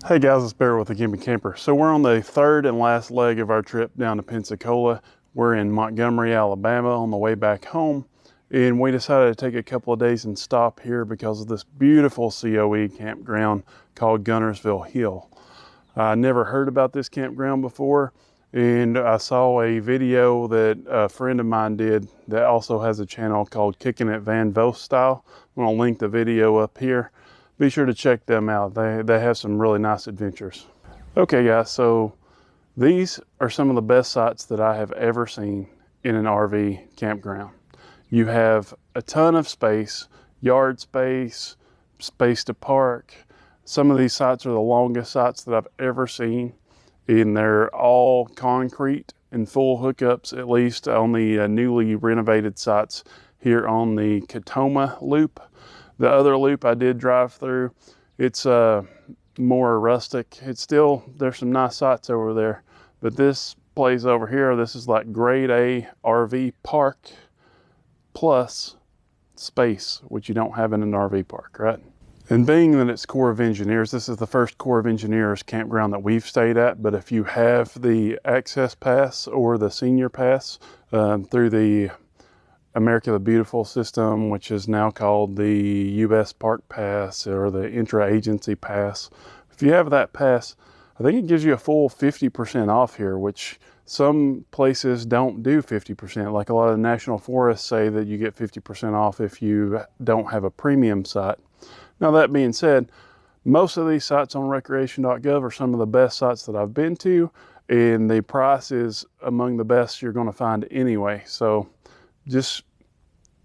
Hey guys, it's Bear with the Gimpy Camper. So we're on the third and last leg of our trip down to Pensacola. We're in Montgomery, Alabama on the way back home. And we decided to take a couple of days and stop here because of this beautiful COE campground called Guntersville Hill. I never heard about this campground before, and I saw a video that a friend of mine did that also has a channel called Kicking It Van Vogt Style. I'm gonna link the video up here. Be sure to check them out. They have some really nice adventures. Okay guys, so these are some of the best sites that I have ever seen in an RV campground. You have a ton of space, yard space, space to park. Some of these sites are the longest sites that I've ever seen, and they're all concrete and full hookups, at least on the newly renovated sites here on the Catoma loop. The other loop I did drive through, it's more rustic. It's still, there's some nice sites over there, but this place over here, this is like grade A RV park plus space, which you don't have in an RV park, right? And being that it's Corps of Engineers, this is the first Corps of Engineers campground that we've stayed at, but if you have the access pass or the senior pass through the America the Beautiful system, which is now called the U.S. Park Pass or the Intra-Agency Pass. If you have that pass, I think it gives you a full 50% off here, which some places don't do 50%. Like a lot of the national forests say that you get 50% off if you don't have a premium site. Now that being said, most of these sites on recreation.gov are some of the best sites that I've been to, and the price is among the best you're going to find anyway. So this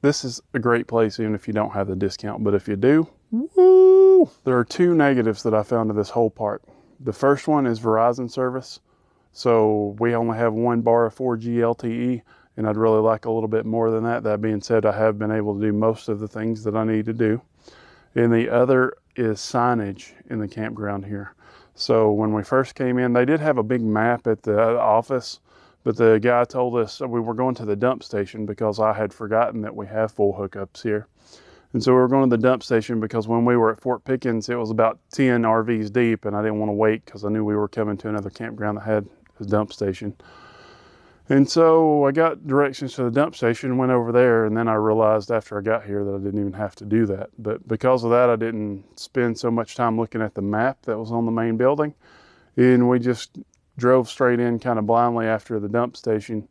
is a great place even if you don't have the discount, but if you do, woo! There are two negatives that I found to this whole park. The first one is Verizon service. So we only have one bar of 4G LTE, and I'd really like a little bit more than that. That being said, I have been able to do most of the things that I need to do. And the other is signage in the campground here. So when we first came in, they did have a big map at the office, but the guy told us we were going to the dump station because I had forgotten that we have full hookups here. And so we were going to the dump station because when we were at Fort Pickens, it was about 10 RVs deep, and I didn't want to wait because I knew we were coming to another campground that had a dump station. And so I got directions to the dump station, went over there, and then I realized after I got here that I didn't even have to do that. But because of that, I didn't spend so much time looking at the map that was on the main building, and we just drove straight in kind of blindly after the dump station,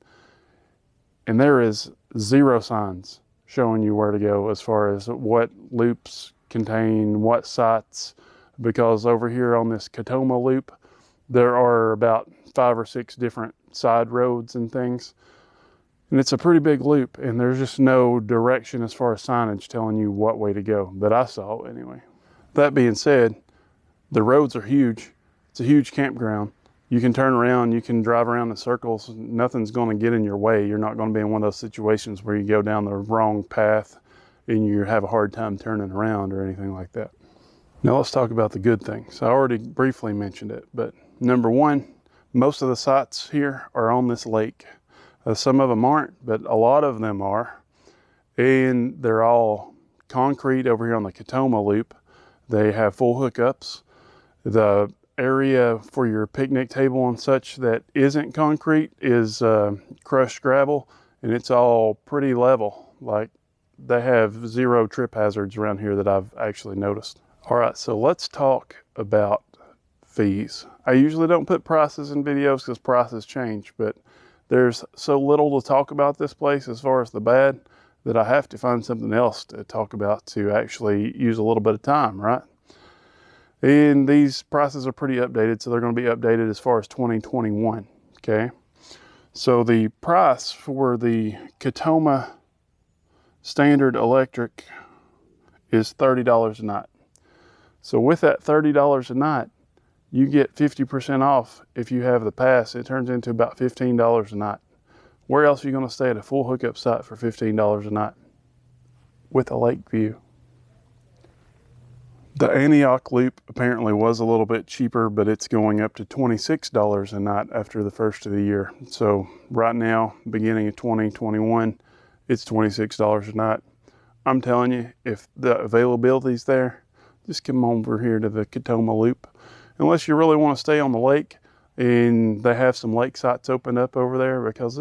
and there is zero signs showing you where to go as far as what loops contain what sites, because over here on this Catoma loop there are about 5 or 6 different side roads and things, and it's a pretty big loop, and there's just no direction as far as signage telling you what way to go that I saw anyway. That being said, the roads are huge. It's a huge campground. You can turn around, you can drive around in circles, nothing's going to get in your way. You're not going to be in one of those situations where you go down the wrong path and you have a hard time turning around or anything like that. Now let's talk about the good things. I already briefly mentioned it, but number one, most of the sites here are on this lake. Some of them aren't, but a lot of them are. And they're all concrete over here on the Catoma loop. They have full hookups. The area for your picnic table and such that isn't concrete is crushed gravel, and it's all pretty level. Like, they have 0 trip hazards around here that I've actually noticed. All right, so let's talk about fees. I usually don't put prices in videos because prices change, but there's so little to talk about this place as far as the bad that I have to find something else to talk about to actually use a little bit of time, right? And these prices are pretty updated, so they're going to be updated as far as 2021, okay? So the price for the Catoma standard electric is $30 a night. So with that $30 a night, you get 50% off if you have the pass. It turns into about $15 a night. Where else are you going to stay at a full hookup site for $15 a night with a lake view? The Antioch loop apparently was a little bit cheaper, but it's going up to $26 a night after the first of the year. So right now, beginning of 2021, it's $26 a night. I'm telling you, if the availability's there, just come over here to the Catoma loop unless you really want to stay on the lake, and they have some lake sites opened up over there, because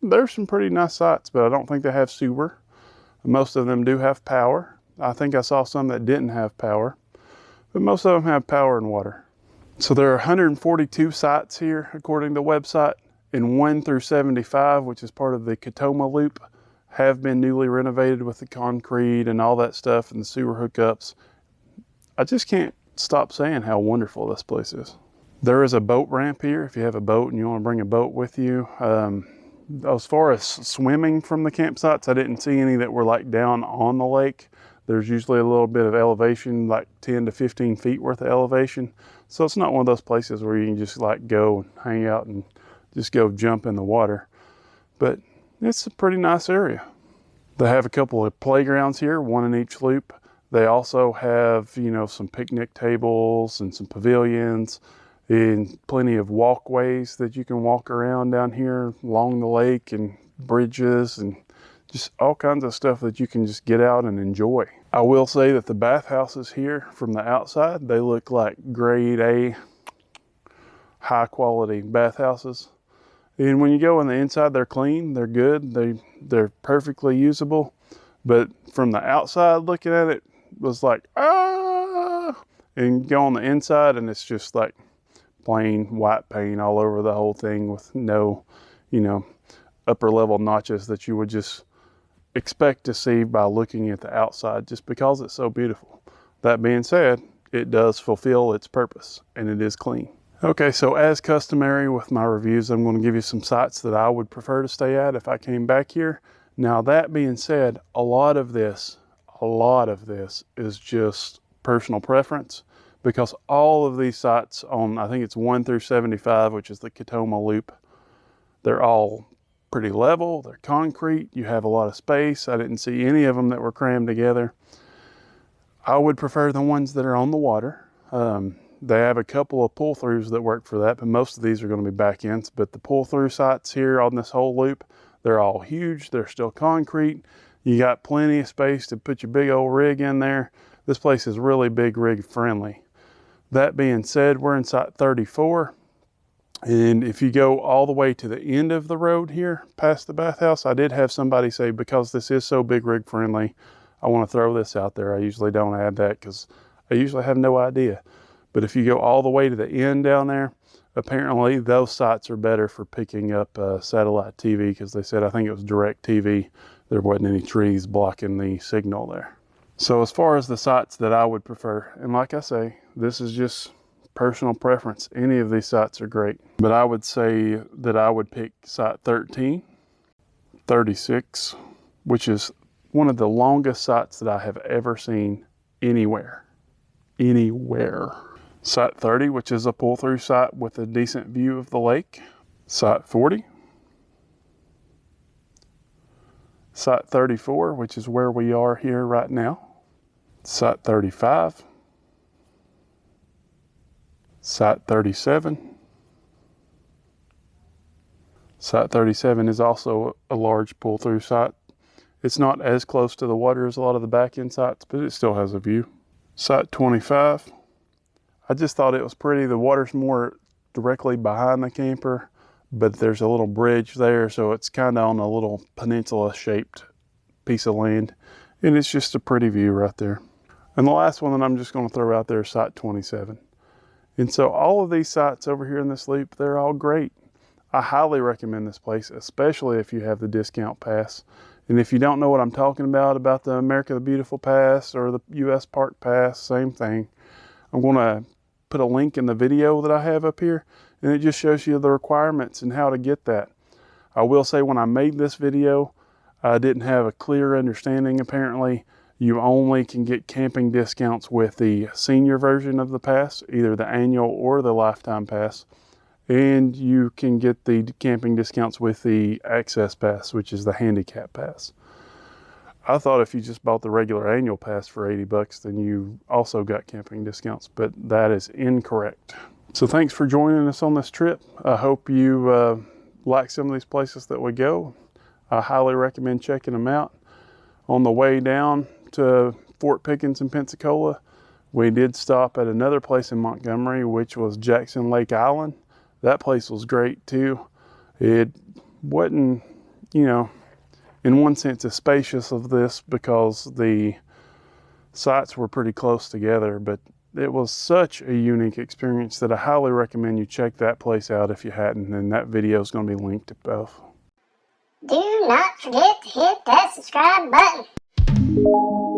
there's some pretty nice sites, but I don't think they have sewer. Most of them do have power. I think I saw some that didn't have power, but most of them have power and water. So there are 142 sites here according to the website, and 1 through 75, which is part of the Catoma loop, have been newly renovated with the concrete and all that stuff and the sewer hookups. I just can't stop saying how wonderful this place is. There is a boat ramp here if you have a boat and you want to bring a boat with you. As far as swimming from the campsites, I didn't see any that were like down on the lake. There's usually a little bit of elevation, like 10 to 15 feet worth of elevation. So it's not one of those places where you can just like go and hang out and just go jump in the water. But it's a pretty nice area. They have a couple of playgrounds here, one in each loop. They also have, you know, some picnic tables and some pavilions and plenty of walkways that you can walk around down here along the lake, and bridges and just all kinds of stuff that you can just get out and enjoy. I will say that the bathhouses here from the outside, they look like grade A, high quality bathhouses. And when you go on the inside, they're clean, they're good, they're perfectly usable. But from the outside looking at it, was like, ah! And go on the inside and it's just like plain white paint all over the whole thing with no, you know, upper level notches that you would just expect to see by looking at the outside, just because it's so beautiful. That being said, it does fulfill its purpose and it is clean. Okay, so as customary with my reviews, I'm going to give you some sites that I would prefer to stay at if I came back here. Now that being said, a lot of this is just personal preference, because all of these sites on, I think it's 1 through 75, which is the Catoma loop, they're all pretty level, they're concrete, you have a lot of space. I didn't see any of them that were crammed together. I would prefer the ones that are on the water. They have a couple of pull-throughs that work for that, but most of these are going to be back ends. But the pull-through sites here on this whole loop, they're all huge, they're still concrete. You got plenty of space to put your big old rig in there. This place is really big rig friendly. That being said, we're in site 34. And if you go all the way to the end of the road here, past the bathhouse, I did have somebody say, because this is so big rig friendly, I want to throw this out there. I usually don't add that because I usually have no idea. But if you go all the way to the end down there, apparently those sites are better for picking up satellite TV, because they said, I think it was direct TV, there wasn't any trees blocking the signal there. So as far as the sites that I would prefer, and like I say, this is just personal preference. Any of these sites are great, but I would say that I would pick site 13, 36, which is one of the longest sites that I have ever seen anywhere. Site 30, which is a pull-through site with a decent view of the lake. Site 40. Site 34, which is where we are here right now. Site 35. Site 37. Site 37 is also a large pull-through site. It's not as close to the water as a lot of the back-end sites, but it still has a view. Site 25. I just thought it was pretty. The water's more directly behind the camper, but there's a little bridge there, so it's kind of on a little peninsula-shaped piece of land, and it's just a pretty view right there. And the last one that I'm just going to throw out there is site 27. And so all of these sites over here in this loop, they're all great. I highly recommend this place, especially if you have the discount pass. And if you don't know what I'm talking about the America the Beautiful Pass or the US Park Pass, same thing. I'm going to put a link in the video that I have up here, and it just shows you the requirements and how to get that. I will say, when I made this video, I didn't have a clear understanding. Apparently, you only can get camping discounts with the senior version of the pass, either the annual or the lifetime pass. And you can get the camping discounts with the access pass, which is the handicap pass. I thought if you just bought the regular annual pass for $80, then you also got camping discounts, but that is incorrect. So thanks for joining us on this trip. I hope you like some of these places that we go. I highly recommend checking them out. On the way down to Fort Pickens in Pensacola, We did stop at another place in Montgomery, which was Jackson Lake Island. That place was great too. It wasn't, you know, in one sense as spacious of this because the sites were pretty close together, but it was such a unique experience that I highly recommend you check that place out if you hadn't, and that video is going to be linked to both. Do not forget to hit that subscribe button.